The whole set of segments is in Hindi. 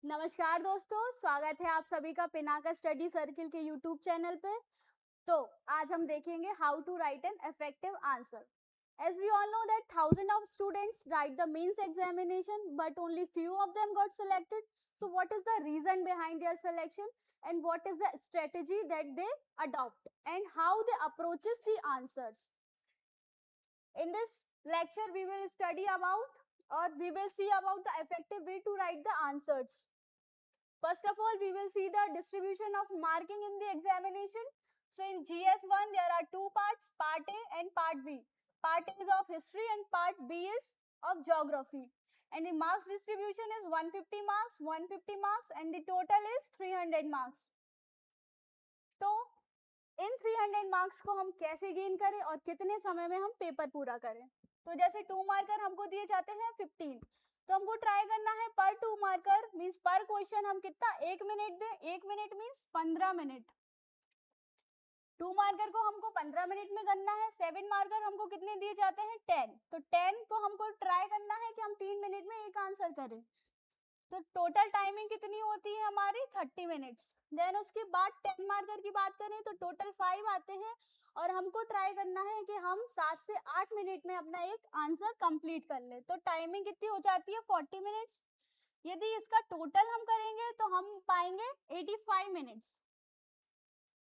नमस्कार दोस्तों, स्वागत है आप सभी का पिनाका स्टडी सर्किल के यूट्यूब चैनल पे। तो आज हम देखेंगे how to write an effective answer. As we all know that thousands of students write the mains examination, but only few of them got selected. So what is the reason behind their selection, and what is the strategy that they adopt, and how they approaches the answers? In this lecture, we will study about, or we will see about the effective way to write the answers. First of all, we will see the distribution of marking in the examination. So in GS1, there are two parts, part A and part B. Part A is of history and part B is of geography. And the marks distribution is 150 marks, 150 marks, and the total is 300 marks. तो इन 300 मार्क्स को हम कैसे गेन करें और कितने समय में हम पेपर पूरा करें? तो जैसे 2 मार्कर हमको दिए जाते हैं 15, तो हमको ट्राई करना है पर 2 मार्कर मींस पर क्वेश्चन हम कितना 1 मिनट दें। 1 मिनट मींस 15 मिनट। 2 मार्कर को हमको 15 मिनट में करना है। 7 मार्कर हमको कितने दिए जाते हैं 10, तो 10 को हमको ट्राई करना है कि हम 3 मिनट में एक आंसर करें। तो टोटल टाइमिंग कितनी होती है हमारी 30 मिनट्स। देन उसके बाद 10 मार्कर की बात करें तो टोटल 5 आते हैं और हमको ट्राई करना है कि हम 7 से 8 मिनट में अपना एक आंसर कंप्लीट कर ले। तो टाइमिंग कितनी हो जाती है 40 मिनट्स। यदि इसका टोटल हम करेंगे तो हम पाएंगे 85 मिनट्स,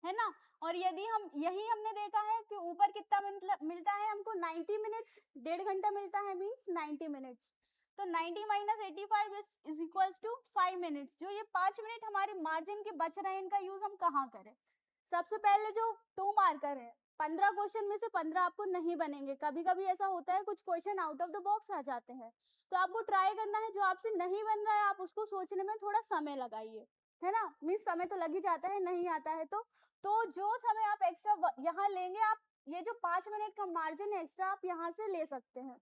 है ना। और यदि हम यही हमने देखा है कि ऊपर कितना मिलता है हमको 90 मिनट्स, 1.5 घंटा मिलता है मींस 90 मिनट्स। तो 90 minus 85 is equals to 5 minutes. जो ये 5 मिनट हमारे मार्जिन के बच रहे हैं, इनका यूज हम कहाँ करें? सबसे पहले जो 2 मार्कर है, 15 क्वेश्चन में से 15 आपको नहीं बनेंगे। कभी कभी ऐसा होता है कुछ question out of the box आ जाते हैं, तो आपको ट्राई करना है जो आपसे नहीं बन रहा है आप उसको सोचने में थोड़ा समय लगाइए, है ना। मीन्स समय तो लग ही जाता है, नहीं आता है तो जो समय आप एक्स्ट्रा यहाँ लेंगे, आप ये जो 5 मिनट का मार्जिन है एक्स्ट्रा आप यहाँ से ले सकते हैं।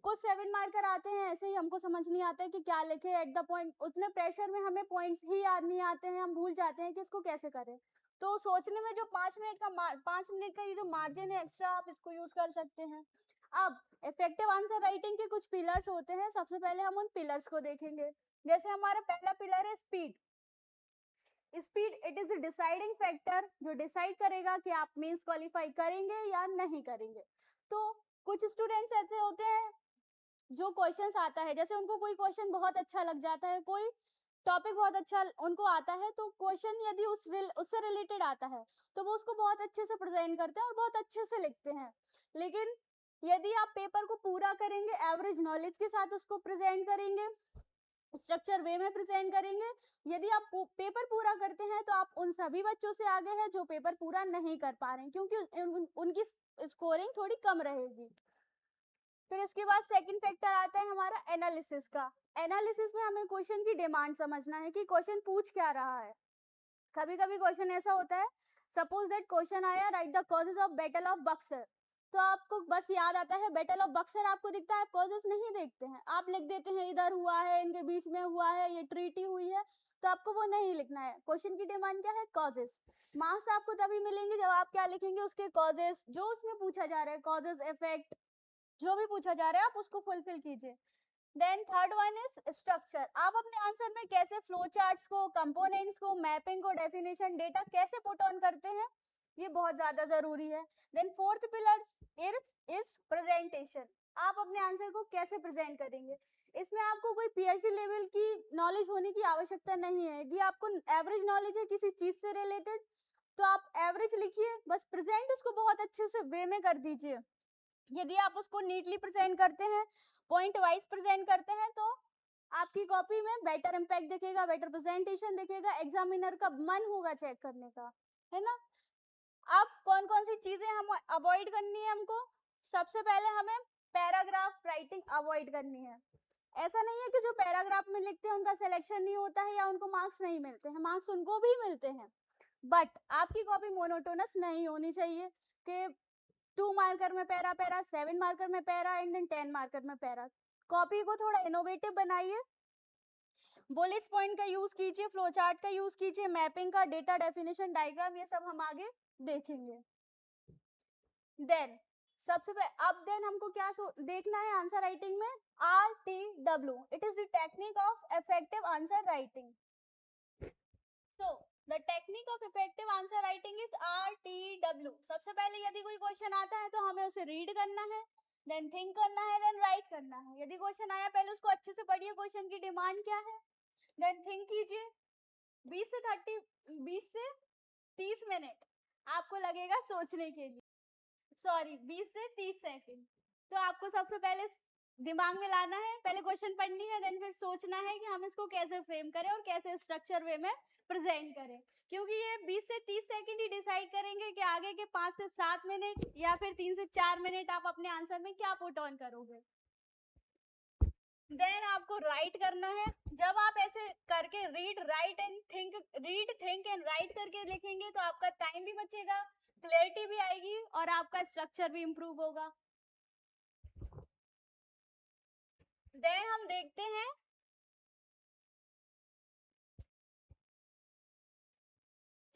कुछ 7 मार्कर आते हैं ऐसे ही, हमको समझ नहीं आता है कि क्या लिखे एट द पॉइंट, उतने प्रेशर में हमें पॉइंट्स ही याद नहीं आते हैं, हम भूल जाते हैं कि इसको कैसे करें। तो सोचने में जो 5 मिनट का ये जो मार्जिन है एक्स्ट्रा, आप इसको यूज कर सकते हैं। अब इफेक्टिव आंसर राइटिंग के कुछ पिलर्स होते हैं। सबसे पहले हम उन पिलर्स को देखेंगे। जैसे हमारा पहला पिलर है speed. Speed it is the deciding factor, जो डिसाइड करेगा कि आप मेंस क्वालिफाई करेंगे या नहीं करेंगे। तो कुछ स्टूडेंट्स ऐसे होते हैं जो क्वेश्चंस आता है, जैसे उनको कोई क्वेश्चन बहुत अच्छा लग जाता है, कोई टॉपिक बहुत अच्छा उनको आता है, तो क्वेश्चन यदि उससे रिलेटेड आता है तो वो उसको बहुत अच्छे से प्रेजेंट करते हैं और बहुत अच्छे से लिखते हैं। लेकिन यदि आप पेपर को पूरा करेंगे, एवरेज नॉलेज के साथ उसको प्रेजेंट करेंगे, स्ट्रक्चर वे में प्रेजेंट करेंगे, यदि आप पेपर पूरा करते हैं तो आप उन सभी बच्चों से आगे हैं जो पेपर पूरा नहीं कर पा रहे हैं, क्योंकि उनकी स्कोरिंग थोड़ी कम रहेगी। फिर इसके बाद सेकंड फैक्टर आता है हमारा एनालिसिस का। एनालिसिस में हमें क्वेश्चन की डिमांड समझना है कि क्वेश्चन पूछ क्या रहा है। कभी कभी क्वेश्चन ऐसा होता है, सपोज दैट क्वेश्चन आया right the causes of battle of Buxar, तो आपको बस याद आता है बैटल ऑफ बक्सर, आपको दिखता है, कॉजेज नहीं देखते हैं, आप लिख देते हैं इधर हुआ है, इनके बीच में हुआ है, ये ट्रीटी हुई है, तो आपको वो नहीं लिखना है। क्वेश्चन की डिमांड क्या है? कॉजेज। मार्क्स आपको तभी मिलेंगे जब आप क्या लिखेंगे, उसके कॉजेज, जो उसमें पूछा जा रहा है, कॉजेज, इफेक्ट, जो भी पूछा जा रहा है आप उसको फुलफिल कीजिए। Then third one is structure. आप अपने आंसर में कैसे फ्लो चार्ट्स को, कंपोनेंट्स को, मैपिंग को, डेफिनेशन, डेटा कैसे पुट ऑन करते हैं, ये बहुत ज्यादा जरूरी है। Then fourth pillar is presentation. आप अपने आंसर को कैसे प्रेजेंट करेंगे। इसमें आपको कोई पीएचडी लेवल की नॉलेज होने की आवश्यकता नहीं है। यदि आपको एवरेज नॉलेज है किसी चीज से रिलेटेड तो आप एवरेज लिखिए, बस प्रेजेंट उसको बहुत अच्छे से वे में कर दीजिए। यदि आप उसको नीटली प्रेजेंट करते हैं, पॉइंट वाइज प्रेजेंट करते हैं, तो आपकी कॉपी में बेटर इम्पैक्ट दिखेगा, बेटर प्रेजेंटेशन दिखेगा, एग्जामिनर का मन होगा चेक करने का, है ना। अब कौन कौन सी चीजें हम अवॉइड करनी है हमको? सबसे पहले हमें पैराग्राफ राइटिंग अवॉइड करनी है। ऐसा नहीं है कि जो पैराग्राफ में लिखते हैं उनका सिलेक्शन नहीं होता है या उनको मार्क्स नहीं मिलते हैं, मार्क्स उनको भी मिलते हैं, बट आपकी कॉपी मोनोटोनस नहीं होनी चाहिए कि 2 मार्कर में पैरा पैरा, 7 मार्कर में पैरा एंड देन 10 मार्कर में पैरा। कॉपी को थोड़ा इनोवेटिव बनाइए, बुलेट्स पॉइंट का यूज कीजिए, फ्लो चार्ट का यूज कीजिए, मैपिंग का, डेटा, डेफिनेशन, डायग्राम, ये सब हम आगे देखेंगे। देन सबसे पहले अब देन हमको क्या देखना है आंसर राइटिंग में, RTW, it is the technique of effective answer writing. तो the technique of effective answer writing is RTW। सबसे पहले यदि कोई क्वेश्चन आता है तो हमें उसे रीड करना है, देन थिंक करना है, देन राइट करना है। यदि क्वेश्चन आया पहले उसको अच्छे से पढ़िए, क्वेश्चन की डिमांड क्या है, देन थिंक कीजिए। 20 से 30 मिनट आपको लगेगा सोचने के लिए, सॉरी 20 से 30 सेकंड। तो आपको सबसे पहले दिमाग में लाना है, पहले क्वेश्चन पढ़नी है, देन फिर सोचना है कि हम इसको कैसे फ्रेम करें और कैसे स्ट्रक्चर वे में प्रेजेंट करें, क्योंकि ये 20 से 30 सेकंड ही डिसाइड करेंगे कि आगे के 5 से 7 मिनट या फिर 3 से 4 मिनट आप अपने आंसर में क्या पुट ऑन करोगे। देन आपको राइट करना है। जब आप ऐसे करके रीड थिंक एंड राइट करके लिखेंगे तो आपका टाइम भी बचेगा, क्लैरिटी भी आएगी और आपका स्ट्रक्चर भी इंप्रूव होगा। देन हम देखते हैं,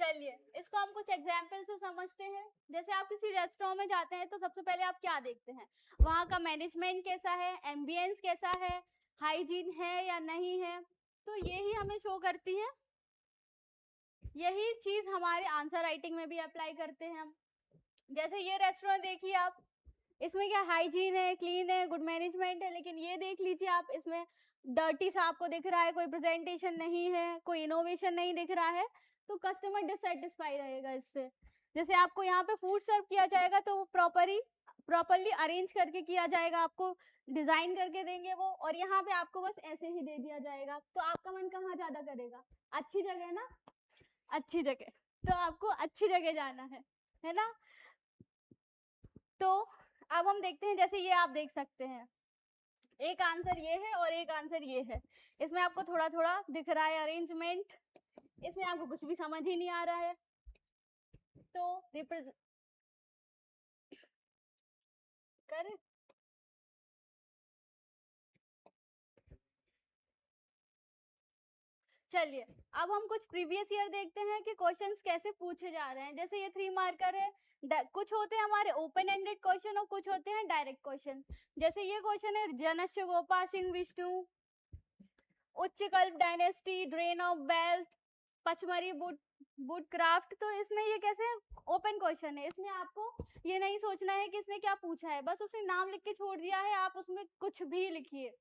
चलिए इसको हम कुछ एग्जाम्पल से समझते हैं। जैसे आप किसी रेस्टोरेंट में जाते हैं तो सबसे पहले आप क्या देखते हैं, वहाँ का मैनेजमेंट कैसा है, एम्बियंस कैसा है, हाइजीन है या नहीं है, तो यही हमें शो करती है। यही चीज हमारे आंसर राइटिंग में भी अप्लाई करते हैं हम। जैसे ये रेस्टोरेंट देखिए आप, इसमें क्या हाइजीन है, क्लीन है, गुड मैनेजमेंट है, लेकिन ये देख लीजिए आप, इसमें डर्टी सा आपको दिख रहा है, कोई प्रेजेंटेशन नहीं है, कोई इनोवेशन नहीं दिख रहा है, तो कस्टमर डिससेटिस्फाई रहेगा इससे। जैसे आपको यहाँ पे फूड सर्व किया जाएगा तो वो प्रॉपरली अरेंज करके किया जाएगा, आपको डिजाइन करके देंगे वो, और यहाँ पे आपको बस ऐसे ही दे दिया जाएगा, तो आपका मन कहाँ ज्यादा करेगा, अच्छी जगह ना, अच्छी जगह, तो आपको अच्छी जगह जाना है ना। तो अब हम देखते हैं, जैसे ये आप देख सकते हैं, एक आंसर ये है और एक आंसर ये है। इसमें आपको थोड़ा थोड़ा दिख रहा है अरेंजमेंट, इसमें आपको कुछ भी समझ ही नहीं आ रहा है। तो कर चलिए अब हम कुछ प्रीवियस ईयर देखते हैं कि क्वेश्चंस कैसे पूछे जा रहे हैं। जैसे ये 3 मार्कर है, कुछ होते हैं हमारे ओपन एंडेड क्वेश्चन और कुछ होते हैं डायरेक्ट क्वेश्चन। जैसे ये क्वेश्चन है, जनस्य Gopal Singh Vishnu, Uchchakalpa dynasty, drain of wealth, Pachmarhi woodcraft. तो इसमें ये कैसे ओपन क्वेश्चन है, इसमें आपको ये नहीं सोचना है कि इसने क्या पूछा है, बस उसने नाम लिख के छोड़ दिया है, आप उसमें कुछ भी लिखिए।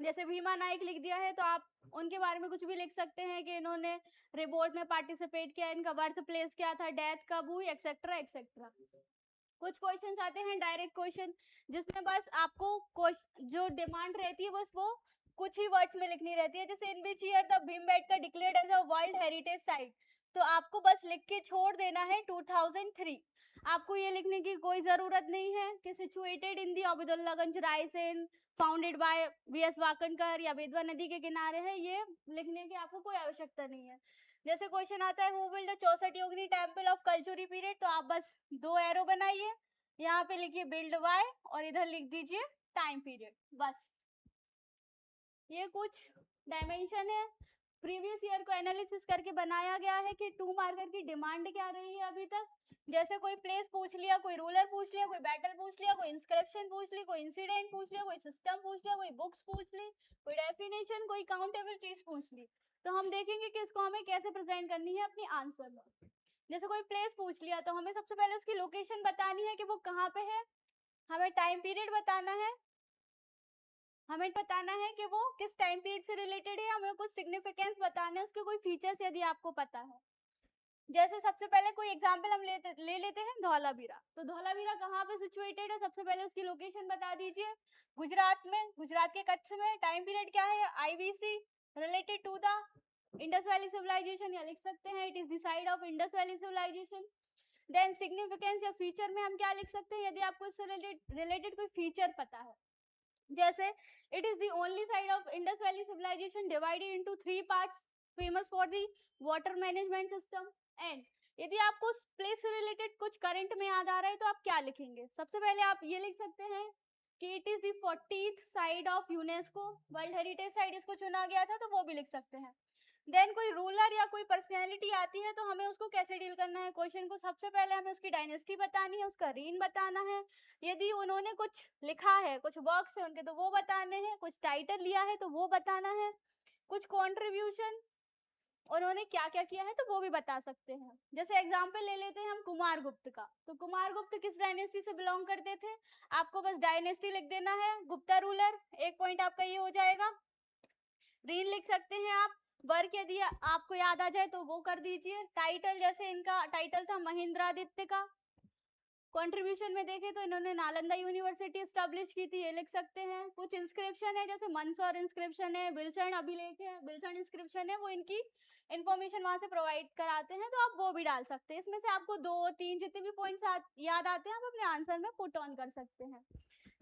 जैसे भीमा नायक लिख दिया है तो आप उनके बारे में कुछ भी लिख सकते हैं कि इन्होंने रिवोल्ट में पार्टिसिपेट किया, इनका बर्थ प्लेस क्या था, डेथ कब हुई, एक्सेट्रा एक्सेट्रा। कुछ क्वेश्चंस आते हैं डायरेक्ट क्वेश्चन, जिसमें बस आपको जो डिमांड रहती है बस वो कुछ ही वर्ड्स में लिखनी रहती है। जैसे in which year the Bhimbetka declared as a world heritage site, तो आपको बस लिख के छोड़ देना है 2003। आपको ये लिखने की कोई जरूरत नहीं है कि situated in the Abdullaganj Raisen, founded by V S Wakankar या बेतवा नदी के किनारे है, ये लिखने की आपको कोई आवश्यकता नहीं है। जैसे क्वेश्चन आता है who build the 64 Yogini temple of Kalachuri period, तो आप बस 2 एरो बनाइए, यहाँ पे लिखिए बिल्ड बाय और इधर लिख दीजिए टाइम पीरियड, बस। ये कुछ डायमेंशन है, प्रीवियस ईयर को एनालिसिस करके बनाया गया है कि 2 मार्कर की डिमांड क्या रही है अभी तक। जैसे कोई प्लेस पूछ लिया, कोई रूलर पूछ लिया, कोई बैटल पूछ लिया, कोई इंस्क्रिप्शन पूछ ली, कोई इंसिडेंट पूछ लिया, कोई सिस्टम पूछ लिया, कोई बुक्स पूछ ली, कोई डेफिनेशन, कोई काउंटेबल चीज पूछ ली, तो हम देखेंगे कि इसको हमें कैसे प्रेजेंट करनी है अपनी आंसर में। जैसे कोई प्लेस पूछ लिया तो हमें सबसे पहले उसकी लोकेशन बतानी है कि वो कहाँ पे है, हमें टाइम पीरियड बताना है, हमें बताना है कि वो किस टाइम पीरियड से रिलेटेड है, हमें कुछ सिग्निफिकेंस बताना है, उसके कोई फीचर्स यदि आपको पता है। जैसे सबसे पहले कोई एग्जांपल हम ले लेते हैं धौलावीरा, तो धौलावीरा कहाँ पे सिचुएटेड है, सबसे पहले उसकी लोकेशन बता दीजिए। गुजरात में, गुजरात के कच्छ में। टाइम पीरियड क्या है, IVC, related to the Indus valley civilisation, या लिख सकते हैं it is the side of Indus valley civilisation. Then significance या फीचर में हम क्या लिख सकते हैं, यदि आपको इससे रिलेटेड कोई फीचर पता है। जैसे it is the only side of Indus valley civilisation divided into 3 parts, famous for the water management system. And यदि आपको प्लेस से रिलेटेड कुछ करंट में याद आ रहा है तो आप क्या लिखेंगे, सबसे पहले आप ये लिख सकते हैं कि it is the 40th side of UNESCO world heritage site, इसको चुना गया था तो वो भी लिख सकते हैं। देन कोई रूलर या कोई पर्सनैलिटी आती है तो हमें उसको कैसे डील करना है। क्वेश्चन को सबसे पहले हमें उसकी डायनेस्टी बतानी है, उसका रीन बताना है, यदि उन्होंने कुछ लिखा है, कुछ वर्क्स है उनके तो वो बताने हैं, कुछ टाइटल लिया है तो वो बताना है, कुछ कॉन्ट्रीब्यूशन उन्होंने क्या क्या किया है तो वो भी बता सकते हैं। जैसे एग्जाम्पल ले लेते हैं हम कुमार गुप्त का, तो कुमार गुप्त किस डायनेस्टी से बिलोंग करते थे, आपको बस डायनेस्टी लिख देना है, गुप्ता रूलर, एक पॉइंट आपका ये हो जाएगा। रीन लिख सकते हैं आप, वर्क यदि आपको याद आ जाए तो वो कर दीजिए, टाइटल जैसे इनका टाइटल था महेंद्रादित्य का, कंट्रीब्यूशन में देखें तो इन्होंने नालंदा यूनिवर्सिटी एस्टेब्लिश की थी, ये लिख सकते हैं। कुछ इंस्क्रिप्शन है जैसे मंदसौर इंस्क्रिप्शन है, बिल्सन अभिलेख है, बिल्सन इंस्क्रिप्शन है, वो इनकी इंफॉर्मेशन वहां से प्रोवाइड कराते हैं तो आप वो भी डाल सकते हैं। इसमें से आपको 2-3 जितने भी पॉइंट्स याद आते हैं आप अपने आंसर में पुट ऑन कर सकते हैं।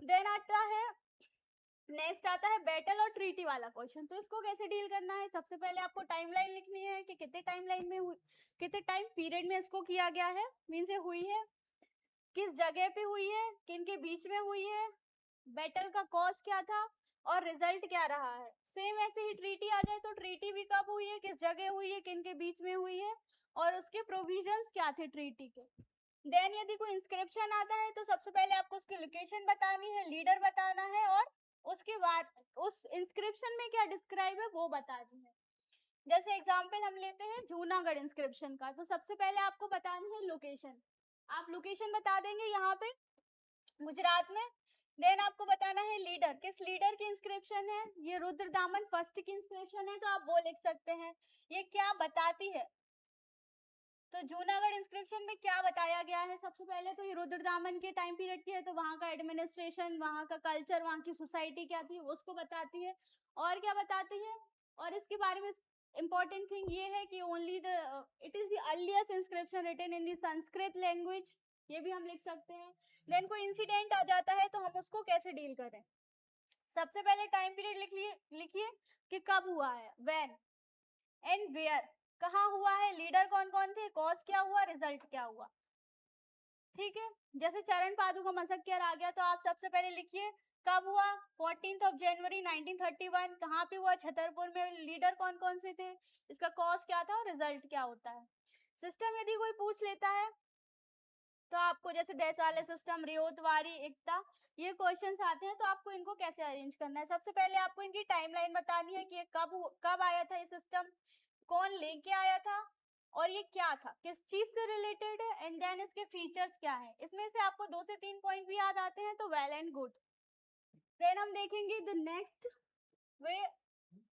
देन आता है नेक्स्ट आता है बैटल और ट्रीटी वाला क्वेश्चन। तो इसको कैसे डील करना है, सबसे पहले आपको टाइमलाइन लिखनी है कि कितने टाइमलाइन में हुई, कितने टाइम पीरियड में इसको किया गया है, मीन्स ये हुई है, किस जगह पे हुई है, किन के बीच में हुई है, बैटल का कॉज क्या था और रिजल्ट क्या रहा है। सेम ऐसे ही ट्रीटी आ जाए तो ट्रीटी भी कब हुई है, किस जगह हुई है, किन के बीच में हुई है और उसके प्रोविजंस क्या थे ट्रीटी के। देन यदि कोई इंस्क्रिप्शन आता है तो सबसे पहले आपको उसकी लोकेशन बतानी है, लीडर बताना है और उसके बाद उस इंस्क्रिप्शन में क्या डिस्क्राइब है वो बतानी है। जैसे एग्जांपल हम लेते हैं जूनागढ़ इंस्क्रिप्शन का, तो सबसे पहले आपको बतानी है लोकेशन, आप लोकेशन बता देंगे यहाँ पे गुजरात में। देन आपको बताना है लीडर, किस लीडर की इंस्क्रिप्शन है, ये रुद्रदामन फर्स्ट की इंस्क्रिप्शन है तो आप वो लिख सकते हैं, ये क्या बताती है। तो जूनागढ़ इंस्क्रिप्शन में क्या बताया गया है, सबसे पहले तो ये रुद्रदामन के टाइम पीरियड की है तो वहां का एडमिनिस्ट्रेशन, वहां का कल्चर, वहां की सोसाइटी क्या थी उसको बताती है। और क्या बताती है, और इसके बारे में इंपॉर्टेंट थिंग ये है कि only the it is the earliest inscription written in the Sanskrit language, ये भी हम लिख सकते हैं। देन कोई इंसिडेंट आ जाता है तो हम उसको कैसे डील करें, सबसे पहले टाइम पीरियड लिखिए कि कब हुआ है, व्हेन एंड वेयर, कहाँ हुआ है, लीडर कौन कौन थे, कॉज क्या हुआ, रिजल्ट क्या हुआ। ठीक है, जैसे चरण पादु का मसक्यर आ गया तो आप सबसे पहले लिखिए कब हुआ, 14 जनवरी 1931, कहाँ पे हुआ, छतरपुर में, लीडर कौन कौन से थे, इसका कॉज क्या था और रिजल्ट क्या होता है। सिस्टम यदि कोई पूछ लेता है तो आपको जैसे देसाले सिस्टम, रियोतवारी, एकता, ये क्वेश्चंस आते हैं तो आपको इनको कैसे अरेंज करना है। सबसे पहले आपको इनकी टाइमलाइन बतानी है कि ये कब आया था ये सिस्टम, कौन लेके आया था और ये क्या था, किस चीज से रिलेटेड है, एंड देन इसके फीचर्स क्या है। इसमें से आपको 2 से 3 पॉइंट भी याद आते हैं तो वेल एंड गुड। देन हम देखेंगे the next way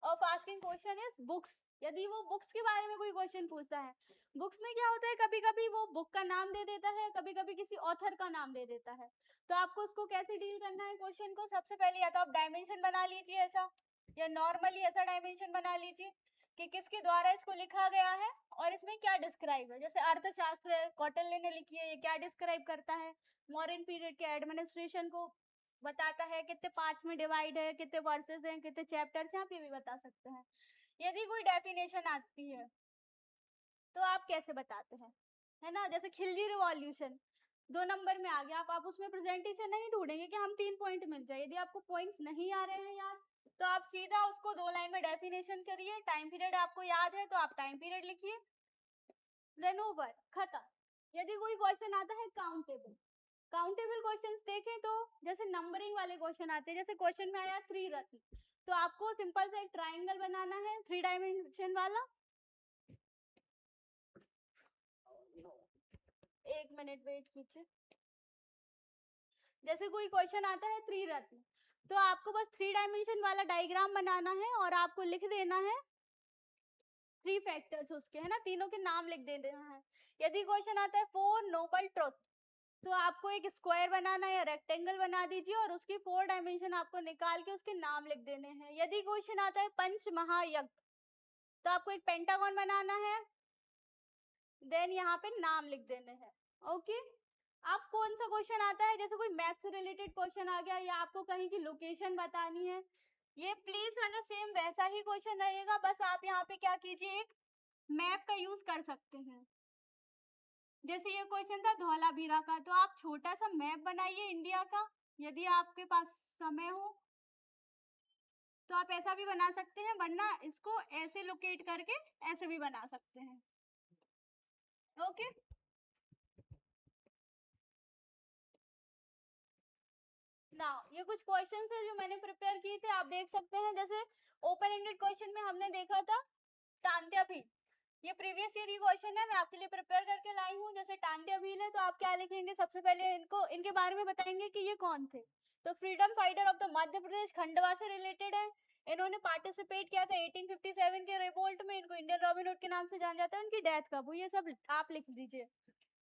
of asking question is books. यदि वो बुक्स के बारे में कोई क्वेश्चन पूछता है, बुक्स में क्या होता है, कभी कभी वो बुक का नाम दे देता है, कभी कभी किसी ऑथर का नाम दे देता है, तो आपको उसको कैसे डील करना है क्वेश्चन को। सबसे पहले या तो आप डायमेंशन बना लीजिए ऐसा, या नॉर्मली ऐसा डायमेंशन बना लीजिए कि किसके द्वारा इसको लिखा गया है और इसमें क्या डिस्क्राइब है। जैसे अर्थशास्त्र है, कौटिल्य ने लिखी है, ये क्या डिस्क्राइब करता है, मॉडर्न पीरियड के एडमिनिस्ट्रेशन को बताता है, कितने पार्ट्स में डिवाइड है, कितने वर्सेस हैं, कितने चैप्टर्स हैं, आप ये भी बता सकते हैं। यदि कोई डेफिनेशन आती है तो आप कैसे बताते हैं, है ना। जैसे खिलजी रिवॉल्यूशन 2 नंबर में आ गया, आप उसमें प्रेजेंटेशन नहीं ढूंढेंगे कि हम 3 पॉइंट मिल जाए। यदि आपको पॉइंट्स नहीं आ रहे हैं याद तो आप सीधा उसको 2 लाइन में डेफिनेशन करिए। टाइम पीरियड आपको याद है तो आप टाइम पीरियड लिखिए, देन ओवर, खत्म। यदि कोई क्वेश्चन आता है काउंटेबल, काउंटेबल क्वेश्चंस देखें तो जैसे नंबरिंग वाले क्वेश्चन आते हैं, जैसे क्वेश्चन में आया त्रिरत्न, तो आपको सिंपल सा एक ट्राइंगल बनाना है 3 डायमेंशन वाला। एक मिनट वेट कीजिए। जैसे कोई क्वेश्चन आता है त्रिरत्न, तो आपको बस 3 डायमेंशन वाला डायग्राम बनाना है और आपको लिख देना है 3 फैक्टर्स उसके, है ना, तीनों के नाम लिख देना है। यदि क्वेश्चन आता है 4 नोबल ट्रुथ, तो आपको एक स्क्वायर बनाना है या रेक्टेंगल बना दीजिए और उसकी 4 डायमेंशन आपको निकाल के उसके नाम लिख देने हैं। यदि क्वेश्चन आता है पंच महायज्ञ, तो आपको एक पेंटागन बनाना है, देन यहाँ पे नाम लिख देने हैं। ओके, अब कौन सा क्वेश्चन आता है, जैसे कोई मैथ से रिलेटेड क्वेश्चन आ गया या आपको कहीं की लोकेशन बतानी है, ये प्लीज वाला सेम वैसा ही क्वेश्चन रहेगा, बस आप यहाँ पे क्या कीजिए, एक मैप का यूज कर सकते हैं। जैसे ये क्वेश्चन था धौलावीरा का, तो आप छोटा सा मैप बनाइए इंडिया का, यदि आपके पास समय हो। तो आप ऐसा भी बना सकते हैं, वरना इसको ऐसे लोकेट करके ऐसे भी बना सकते हैं। ओके, ना ये कुछ क्वेश्चंस है जो मैंने प्रिपेयर किए थे, आप देख सकते हैं। जैसे ओपन एंडेड क्वेश्चन में हमने देखा था टांत्या भील, ये प्रीवियस ईयर की क्वेश्चन है, मैं आपके लिए प्रिपेयर करके लाई हूँ। जैसे टांत्या भील है तो आप क्या लिखेंगे, सबसे पहले इनके बारे में बताएंगे कि ये कौन थे। तो freedom fighter of the Madhya Pradesh, Khandwa से रिलेटेड है। इन्होंने पार्टिसिपेट किया था 1857 के रिवोल्ट में, इनको इंडियन रॉबिन हुड के नाम से जाना जाता है। उनकी डेथ कब हुई, ये सब आप लिख लीजिए।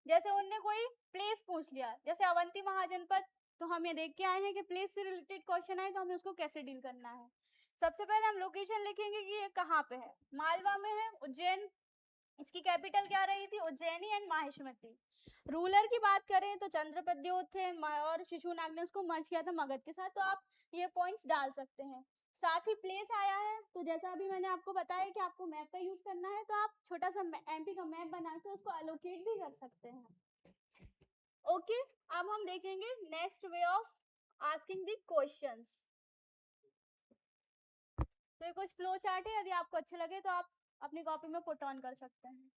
जैसे उनने कोई प्लेस पूछ लिया, जैसे अवंती महाजनपद, तो हम ये देख के आए हैं कि प्लेस से रिलेटेड क्वेश्चन आए तो हमें उसको कैसे डील करना है। सबसे पहले हम लोकेशन लिखेंगे कि ये कहाँ पे है, मालवा में है, उज्जैन, इसकी कैपिटल क्या रही थी, उज्जैनी एंड माहिष्मति। रूलर की बात करें तो चंद्रप्रद्योत थे और शिशुनाग ने इसको मर्ज किया था मगध के साथ, तो आप ये पॉइंट्स डाल सकते हैं। साथ ही प्लेस आया है, तो जैसा अभी मैंने आपको बताया कि आपको मैप का यूज करना है, तो आप छोटा सा एमपी का मैप बना के उसको एलोकेट भी कर सकते हैं। ओके, अब हम देखेंगे next way of asking the questions. तो ये कुछ फ्लो चार्ट है, यदि आपको अच्छे लगे तो आप अपनी कॉपी में पुट ऑन कर सकते हैं।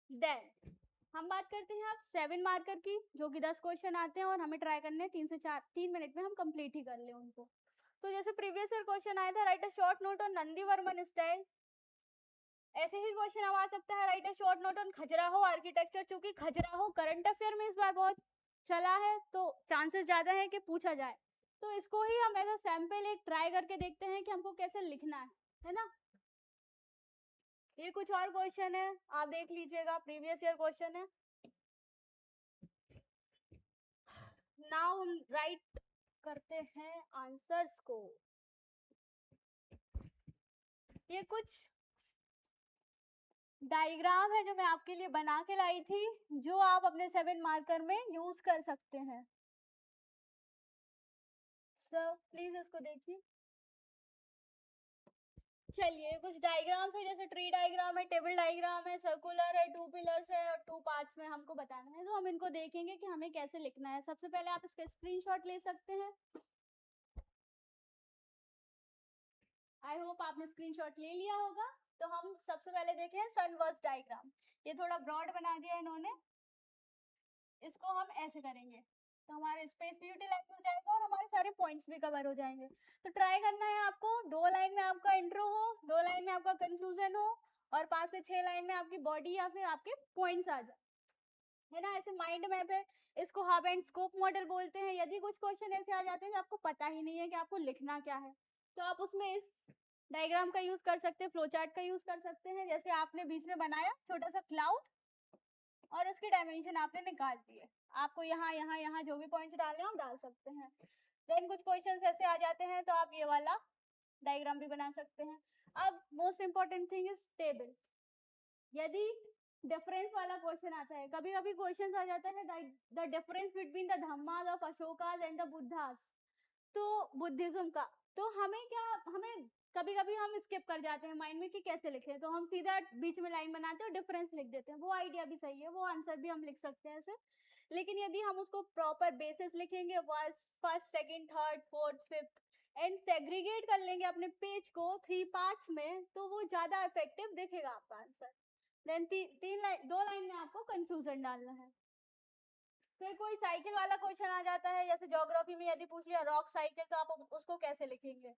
देन हम बात करते हैं आप 7 मार्कर की, जो कि 10 क्वेश्चन आते हैं और हमें ट्राई करने हैं 3 मिनट में हम कंप्लीट ही कर ले उनको। तो जैसे प्रीवियस ईयर क्वेश्चन आया था, right a short note on Nandivarman style, ऐसे ही क्वेश्चन अब आ सकता है, right a short note on Khajuraho architecture. चूंकि खजुराहो करंट अफेयर में इस बार बहुत चला है, तो चांसेस ज्यादा है कि पूछा जाए, तो इसको ही हम एज अ सैंपल एक ट्राई करके देखते हैं कि हमको कैसे लिखना है ना। ये कुछ और क्वेश्चन है, आप देख लीजिएगा, प्रीवियस ईयर क्वेश्चन है। नाउ हम राइट करते हैं आंसर्स को। ये कुछ डायग्राम है जो मैं आपके लिए बना के लाई थी, जो आप अपने 7 मार्कर में यूज कर सकते हैं। सर प्लीज इसको देखिए। चलिए, कुछ डायग्राम्स है, जैसे ट्री डायग्राम है, टेबल डायग्राम है, सर्कुलर है, 2 पिलर्स है और 2 पार्ट्स में हमको बताना है। तो हम इनको देखेंगे कि हमें कैसे लिखना है। सबसे पहले आप इसका स्क्रीनशॉट ले सकते हैं। आई होप आपने स्क्रीनशॉट ले लिया होगा। तो हम सबसे पहले देखें सनवर्स डायग्राम। ये थोड़ा ब्रॉड बना दिया इन्होंने, इसको हम ऐसे करेंगे तो हमारा स्पेस भी यूटिलाइज हो जाएगा और हमारे सारे पॉइंट्स भी कवर हो जाएंगे। तो ट्राई करना है आपको 2 लाइन में आपका इंट्रो हो, 2 लाइन में आपका कंक्लूजन हो और 5 से 6 लाइन में आपकी बॉडी या फिर आपके पॉइंट्स आ जाए, है ना। ऐसे माइंड मैप है, इसको हब एंड स्कोप मॉडल बोलते हैं। यदि कुछ क्वेश्चन ऐसे आ जाते हैं कि आपको पता ही नहीं है कि आपको लिखना क्या है, तो आप उसमें इस डायग्राम का यूज कर सकते हैं, फ्लो चार्ट का यूज कर सकते हैं। जैसे आपने बीच में बनाया छोटा सा क्लाउड और उसके डायमेंशन आपने निकाल दिए, आपको यहाँ यहाँ यहाँ जो भी पॉइंट्स डालने हैं आप डाल सकते हैं। देन कुछ क्वेश्चंस ऐसे आ जाते हैं तो आप ये वाला डायग्राम भी बना सकते हैं। अब most important thing is table. यदि डिफरेंस वाला क्वेश्चन आता है, कभी कभी क्वेश्चन आ जाता है the difference between the Dhammas of Ashoka's and the Buddha's, तो बुद्धिज्म का, तो हमें कभी कभी हम स्किप कर जाते हैं माइंड में कि कैसे लिखें, तो हम सीधा बीच में लाइन बनाते हैं और डिफरेंस लिख देते हैं। वो आइडिया भी सही है, वो आंसर भी हम लिख सकते हैं ऐसे। लेकिन यदि हम उसको प्रॉपर बेसिस लिखेंगे, first second third fourth fifth and segregate कर लेंगे अपने पेज को 3 पार्ट्स में, तो वो ज्यादा इफेक्टिव दिखेगा आपका आंसर। देन 2 लाइन में आपको कंक्लूजन डालना है। फिर कोई साइकिल वाला क्वेश्चन आ जाता है, जैसे ज्योग्राफी में यदि पूछ लिया रॉक साइकिल, तो आप उसको कैसे लिखेंगे।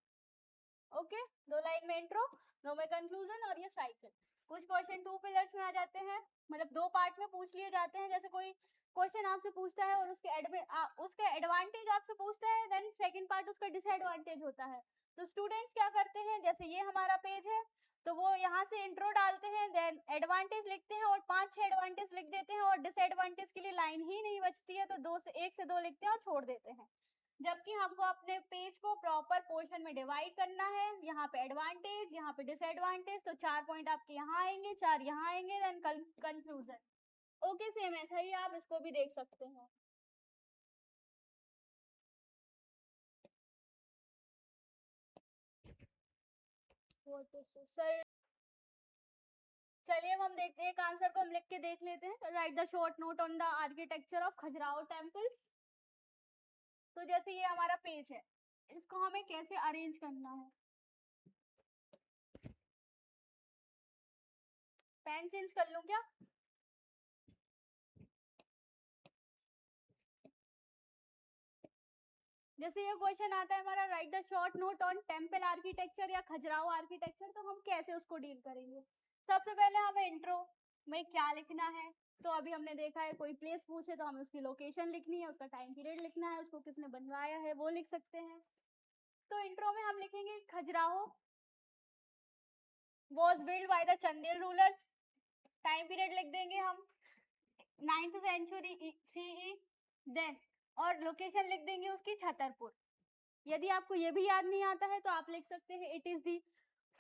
ओके, 2 लाइन में इंट्रो, 2 में कंक्लूजन और ये साइकिल। कुछ क्वेश्चन 2 पिलर्स में आ जाते हैं, मतलब 2 पार्ट में पूछ लिए जाते हैं। जैसे कोई क्वेश्चन आपसे पूछता है और उसके एडवांटेज आपसे पूछता है, देन सेकंड पार्ट उसका डिसएडवांटेज होता है। तो स्टूडेंट्स क्या करते हैं, जैसे ये हमारा पेज है तो वो यहाँ से इंट्रो डालते हैं, देन एडवांटेज लिखते हैं और 5-6 एडवांटेज लिख देते हैं और डिसएडवांटेज के लिए लाइन ही नहीं बचती है, तो 1 से 2 लिखते हैं और छोड़ देते हैं। जबकि हमको अपने पेज को प्रॉपर पोर्शन में डिवाइड करना है, यहाँ पे एडवांटेज, यहाँ पे डिसएडवांटेज, तो 4 पॉइंट आपके यहाँ आएंगे, 4 यहाँ आएंगे, देन कंक्लूजन। ओके, सेम ऐसा ही आप इसको भी देख सकते हैं। सर चलिए अब हम देखते हैं, एक आंसर को हम लिख के देख लेते हैं। Right the short note on the architecture of Khajuraho temples. तो जैसे ये हमारा पेज है, इसको हमें कैसे अरेंज करना है। पेन चेंज कर लूं क्या? जैसे ये क्वेश्चन आता है हमारा, right the short note on temple architecture या खजुराहो आर्किटेक्चर, तो हम कैसे उसको डील करेंगे। सबसे पहले हमें इंट्रो में क्या लिखना है, तो अभी हमने देखा है कोई प्लेस पूछे तो हमें उसकी लोकेशन लिखनी है, उसका टाइम पीरियड लिखना है, उसको किसने बनवाया है वो लिख सकते हैं। तो इंट्रो में हम लिखेंगे Khajuraho was built by the Chandel rulers, time period लिख देंगे हम 9th सेंचुरी CE, देन और लोकेशन लिख देंगे उसकी छतरपुर। यदि आपको ये भी याद नहीं आता है तो आप लिख सकते हैं it is the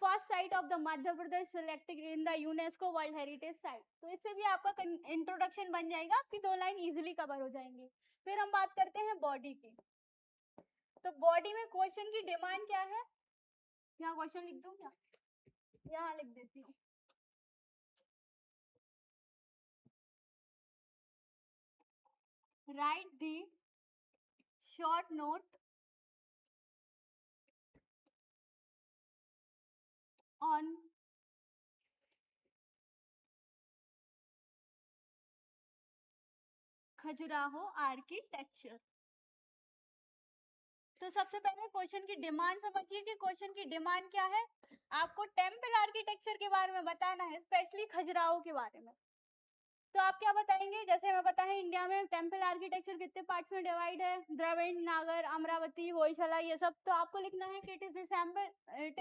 first sight of the Madhya Pradesh selected in the UNESCO world heritage site. तो इससे भी आपका इंट्रोडक्शन बन जाएगा, आपकी 2 लाइन इजीली कवर हो जाएंगी। फिर हम बात करते हैं बॉडी की। तो बॉडी में क्वेश्चन की डिमांड क्या है, यहाँ क्वेश्चन लिख दूं क्या, यहाँ लिख देती हूँ। Right the short note on Khajuraho architecture. तो सबसे पहले क्वेश्चन की डिमांड समझिए कि क्वेश्चन की डिमांड क्या है। आपको टेम्पल आर्किटेक्चर के बारे में बताना है, स्पेशली खजुराहो के बारे में। तो आप क्या बताएंगे, जैसे हमें पता है इंडिया में टेम्पल आर्किटेक्चर कितने पार्ट्स में डिवाइड है, द्रविड़, नागर, अमरावती, होयसला, ये सब। तो आपको लिखना है कि it is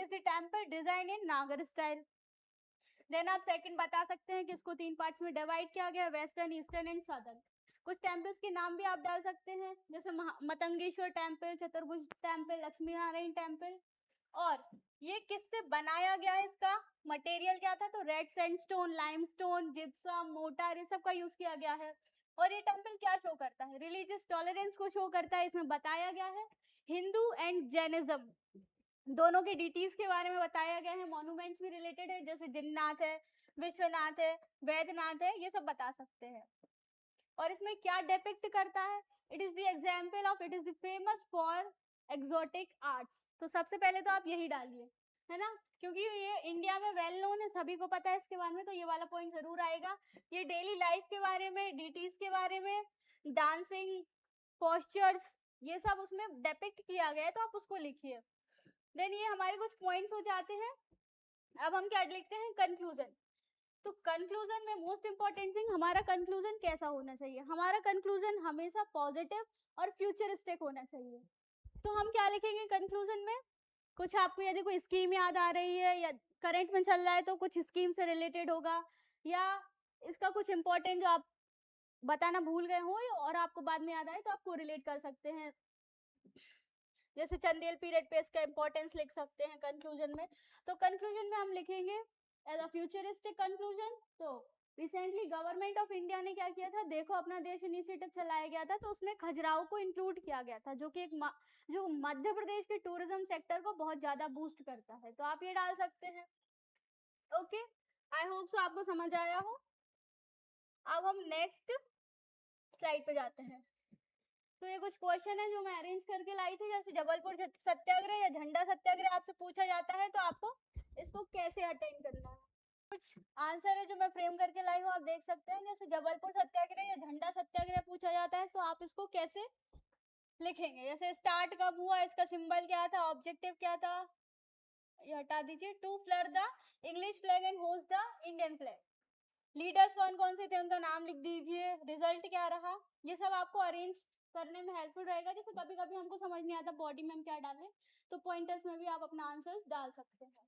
the temple design इन नागर स्टाइल। देन आप सेकंड बता सकते हैं कि इसको 3 पार्ट्स में डिवाइड किया गया, वेस्टर्न, ईस्टर्न एंड सदर्न। कुछ टेम्पल्स के नाम भी आप डाल सकते हैं, जैसे मतंगेश्वर टेम्पल, चतुर्भुज टेम्पल, लक्ष्मी नारायण टेम्पल। और ये किससे बनाया गया है, इसका मटेरियल क्या था, तो red sandstone, limestone, gypsum, motor, ये सब का यूज किया गया है। और ये टेम्पल क्या शो करता है, रिलीजियस टॉलरेंस को शो करता है, इसमें बताया गया है। हिंदू एंड जैनिज्म दोनों के डिटीज के बारे में बताया गया है। मॉन्यूमेंट्स भी रिलेटेड है, जैसे जिन्नाथ है, विश्वनाथ है, वैद्यनाथ है, ये सब बता सकते हैं। और इसमें क्या डिपिक्ट करता है, it is the example of, it is the famous for exotic arts. तो सबसे पहले तो आप यही डालिए, है ना, क्योंकि ये इंडिया में वेल नोन है, सभी को पता है इसके बारे में, तो ये वाला पॉइंट जरूर आएगा। ये डेली लाइफ के बारे में, डिटीज के बारे में, डांसिंग, पोस्चर्स, ये सब उसमें डिपिक्ट किया गया है, तो आप उसको लिखिए। देन ये हमारे कुछ पॉइंट्स हो जाते हैं। अब हम क्या लिखते हैं, कंक्लूजन। तो कंक्लूजन में मोस्ट इंपॉर्टेंट थिंग, हमारा कंक्लूजन कैसा होना चाहिए, हमारा कंक्लूजन हमेशा पॉजिटिव और फ्यूचरिस्टिक होना चाहिए। तो हम क्या लिखेंगे कंक्लूजन में, कुछ आपको यदि कोई स्कीम याद आ रही है या करंट में चल रहा है तो कुछ स्कीम से रिलेटेड होगा, या इसका कुछ इंपॉर्टेंट जो आप बताना भूल गए हो और आपको बाद में याद आए तो आपको रिलेट कर सकते हैं। जैसे चंदेल पीरियड पे इसका इंपॉर्टेंस लिख सकते हैं कंक्लूजन में। तो कंक्लूजन में हम लिखेंगे एज अ फ्यूचरिस्टिक कंक्लूजन। तो रिसेंटली गवर्नमेंट ऑफ इंडिया ने क्या किया था, देखो अपना देश इनिशिएटिव चलाया गया था, तो उसमें खजुराहो को इंक्लूड किया गया था, जो कि एक जो मध्य प्रदेश के टूरिज्म सेक्टर को बहुत ज्यादा बूस्ट करता है। तो आप ये डाल सकते हैं। ओके, आई होप सो आपको समझ आया हो। अब हम नेक्स्ट स्लाइड पे जाते हैं। तो ये कुछ क्वेश्चन है जो मैं अरेंज करके लाई थी, जैसे जबलपुर सत्याग्रह या झंडा सत्याग्रह आपसे पूछा जाता है तो आपको इसको कैसे अटेंड करना है। कुछ आंसर है जो मैं फ्रेम करके लाई हूँ, आप देख सकते हैं। जैसे जबलपुर सत्याग्रह या झंडा सत्याग्रह पूछा जाता है तो आप इसको कैसे लिखेंगे, जैसे स्टार्ट कब हुआ, इसका सिंबल क्या था, ऑब्जेक्टिव क्या था, ये हटा दीजिए। To lower the English flag and host the Indian flag, leaders कौन कौन से थे उनका नाम लिख दीजिए, रिजल्ट क्या रहा। ये सब आपको अरेंज करने में हेल्पफुल रहेगा। जैसे कभी कभी हमको समझ नहीं आता बॉडी में हम क्या डालें, तो पॉइंटर्स में भी आप अपना आंसर्स डाल सकते हैं।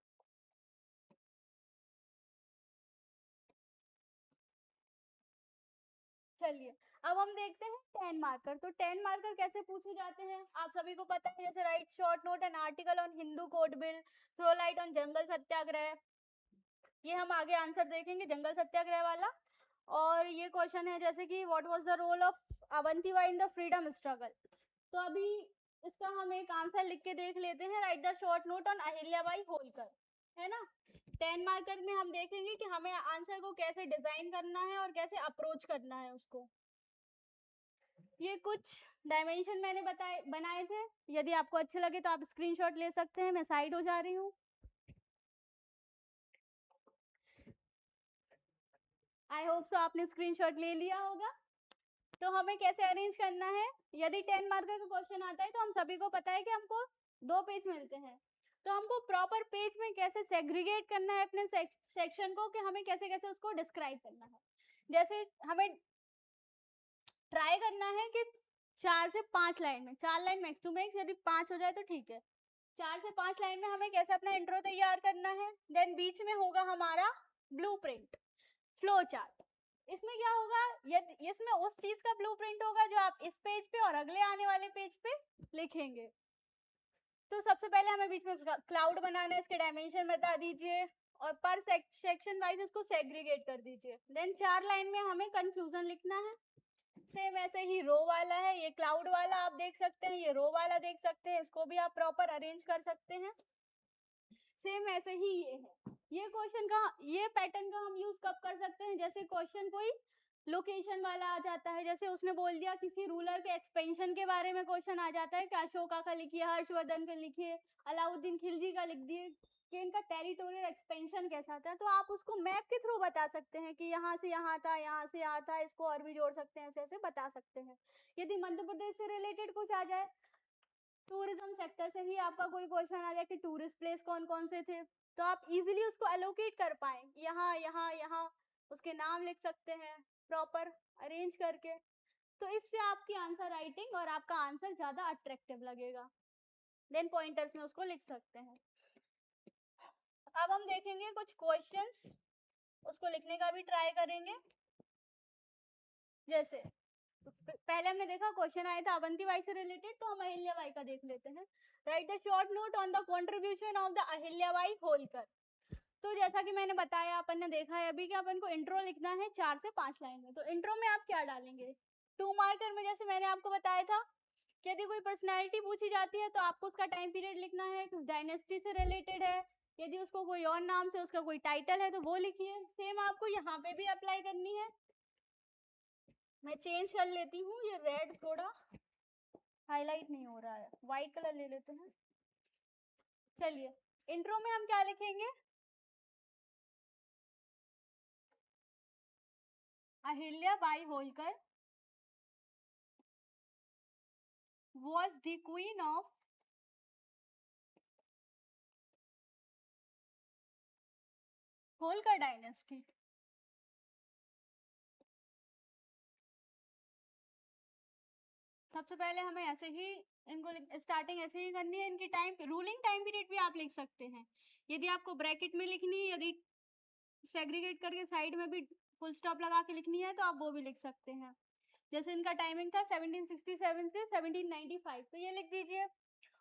चलिए अब हम देखते हैं 10 मार्कर। तो 10 मार्कर कैसे पूछे जाते हैं आप सभी को पता है, जैसे write short note an article on Hindu Code Bill, throw light on jungle satyagraha, ये हम आगे आंसर देखेंगे जंगल सत्याग्रह वाला। और ये क्वेश्चन है जैसे कि what was the role of Avantibai in the freedom struggle. तो अभी इसका हम एक आंसर लिख के देख लेते हैं, right the short note on Ahilyabai Holkar, है ना। 10 मार्कर में हम देखेंगे कि हमें आंसर को कैसे डिजाइन करना है और कैसे अप्रोच करना है उसको। ये कुछ डायमेंशन मैंने बनाए थे। यदि आपको अच्छे लगे तो आप स्क्रीनशॉट ले सकते हैं। मैं साइड हो जा रही हूँ। आई होप सो आपने स्क्रीनशॉट ले लिया होगा। तो हमें कैसे अरेंज करना है, यदि 10 मार्कर का क्वेश्चन आता है तो हम सभी को पता है कि हमको 2 पेज मिलते हैं, तो हमको प्रॉपर पेज में कैसे सेग्रीगेट करना है अपने सेक्शन को, कि हमें कैसे कैसे उसको डिस्क्राइब करना है। जैसे हमें ट्राई करना है कि 4 से 5 लाइन में, 4 लाइन मैक्स टू मैक्स, यदि 5 हो जाए तो ठीक है। 4 से 5 लाइन में हमें कैसे अपना इंट्रो तैयार करना है। देन बीच में होगा हमारा ब्लूप्रिंट, फ्लो चार्ट। इसमें क्या होगा, यदि इसमें उस चीज का ब्लूप्रिंट होगा जो आप इस पेज पे और अगले आने वाले पेज पे लिखेंगे। तो सबसे पहले हमें बीच में क्लाउड बनाना है, इसके डायमेंशन बता दीजिए और पर सेक्शन वाइज इसको सेग्रीगेट कर दीजिए। देन 4 लाइन में हमें कंक्लूजन लिखना है। सेम ऐसे ही रो वाला है, ये क्लाउड वाला आप देख सकते हैं, ये रो वाला देख सकते हैं, इसको भी आप प्रॉपर अरेंज कर सकते हैं। सेम ऐसे ही ये है। ये क्वेश्चन का, ये पैटर्न का हम यूज कब कर सकते हैं, जैसे क्वेश्चन कोई लोकेशन वाला आ जाता है, जैसे उसने बोल दिया किसी रूलर के एक्सपेंशन के बारे में क्वेश्चन आ जाता है कि अशोका का लिखिए, हर्षवर्धन का लिखिए, अलाउद्दीन खिलजी का लिख दिए कि इनका टेरिटोरियल एक्सपेंशन कैसा था। तो आप उसको मैप के थ्रू बता सकते हैं कि यहाँ से यहाँ था, यहाँ से यहाँ था, इसको और भी जोड़ सकते हैं, ऐसे ऐसे बता सकते हैं। यदि मध्य प्रदेश से रिलेटेड कुछ आ जाए, टूरिज्म सेक्टर से ही आपका कोई क्वेश्चन आ जाए कि टूरिस्ट प्लेस कौन कौन से थे, तो आप इजीली उसको एलोकेट कर पाए, यहाँ यहाँ यहाँ उसके नाम लिख सकते हैं प्रॉपर अरेंज करके। तो इससे आपकी आंसर राइटिंग और आपका आंसर ज्यादा अट्रैक्टिव लगेगा। देन पॉइंटर्स में उसको लिख सकते हैं। अब हम देखेंगे कुछ क्वेश्चंस, उसको लिखने का भी ट्राई करेंगे। जैसे पहले हमने देखा क्वेश्चन आया था अवंती बाई से रिलेटेड, तो हम अहिल्या बाई का देख लेते हैं। Right the short note on the contribution of the Ahilya Bai Holkar. तो जैसा कि मैंने बताया, अपन ने देखा है अभी कि अपन को इंट्रो लिखना है 4 से 5 लाइन में। तो इंट्रो में आप क्या डालेंगे, 2 मार्कर में, जैसे मैंने आपको बताया था कि यदि कोई पर्सनैलिटी पूछी जाती है तो आपको उसका टाइम पीरियड लिखना है, किस डायनेस्टी से रिलेटेड है, यदि उसको कोई और नाम से उसका कोई टाइटल है तो वो लिखिए। सेम आपको यहाँ पे भी अप्लाई करनी है। मैं चेंज कर लेती हूँ, ये रेड थोड़ा हाईलाइट नहीं हो रहा है, व्हाइट कलर ले लेते हैं। चलिए, इंट्रो में हम क्या लिखेंगे, Ahilya Bai Holkar was the queen of Holkar dynasty. सबसे पहले हमें ऐसे ही इनको स्टार्टिंग ऐसे ही करनी है। इनकी रूलिंग टाइम पीरियड भी आप लिख सकते हैं, यदि आपको ब्रैकेट में लिखनी है, यदि सेग्रीगेट करके साइड में भी फुल स्टॉप लगा के लिखनी है तो आप वो भी लिख सकते हैं। जैसे इनका टाइमिंग था 1767 से 1795, तो ये लिख दीजिए।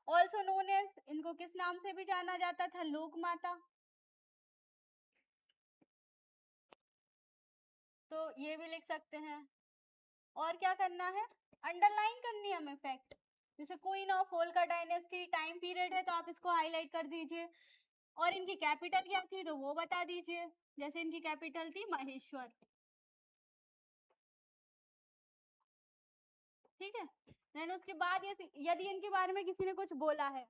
ऑल्सो नोन एज, इनको किस नाम से भी जाना जाता था, लोक माता, तो ये भी लिख सकते हैं। और क्या करना है, अंडरलाइन करनी है हमें फैक्ट, जैसे queen of Holkar dynasty, time period है तो आप इसको हाईलाइट कर दीजिए, और इनकी कैपिटल क्या थी तो वो बता दीजिए। जैसे इनकी कैपिटल थी महेश्वर, ठीक है। देन उसके बाद यदि इनके बारे में किसी ने कुछ बोला है,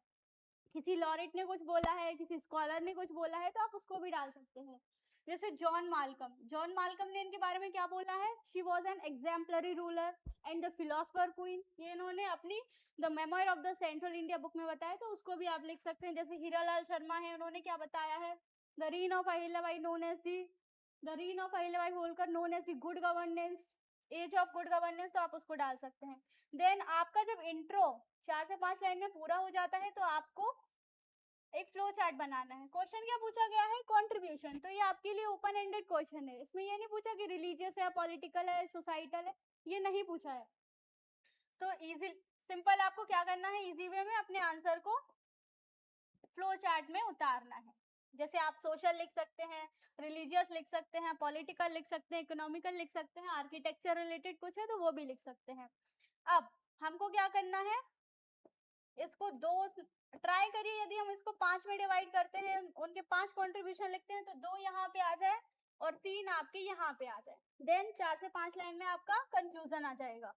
किसी लॉरेट ने कुछ बोला है, किसी स्कॉलर ने कुछ बोला है, तो आप उसको भी डाल सकते हैं। जैसे जॉन मालकम ने इनके बारे में क्या बोला है, she was an exemplary ruler and the philosopher queen, ये इन्होंने अपनी the memoir of the central India book में बताया, तो उसको भी आप लिख सकते हैं। जैसे हीरालाल शर्मा है, उन्होंने क्या बताया है, the reign of Ahilyabai known as the reign of Ahilyabai Holkar known as the good governance, age of good governance, तो आप उसको डाल सकते हैं। देन आपका जब इंट्रो 4 से 5 लाइन में पूरा हो जाता है तो आपको एक फ्लो चार्ट बनाना है। क्वेश्चन क्या पूछा गया है, कंट्रीब्यूशन, तो ये आपके लिए ओपन एंडेड क्वेश्चन है। इसमें ये नहीं पूछा कि रिलीजियस है, पॉलिटिकल है, सोसाइटल है, ये नहीं पूछा है। तो इजी सिंपल आपको क्या करना है, इजी वे में अपने आंसर को फ्लो चार्ट में उतारना है। जैसे आप सोशल लिख सकते हैं, रिलीजियस लिख सकते हैं, पॉलिटिकल लिख सकते हैं, इकोनॉमिकल लिख सकते हैं, आर्किटेक्चर रिलेटेड कुछ है तो वो भी लिख सकते हैं। अब हमको क्या करना है, इसको ट्राई करिए, यदि हम इसको 5 में डिवाइड करते हैं, उनके 5 कंट्रीब्यूशन लिखते हैं, तो 2 यहाँ पे आ जाए और 3 आपके यहाँ पे आ जाए। देन 4 से 5 लाइन में आपका कंक्लूजन आ जाएगा।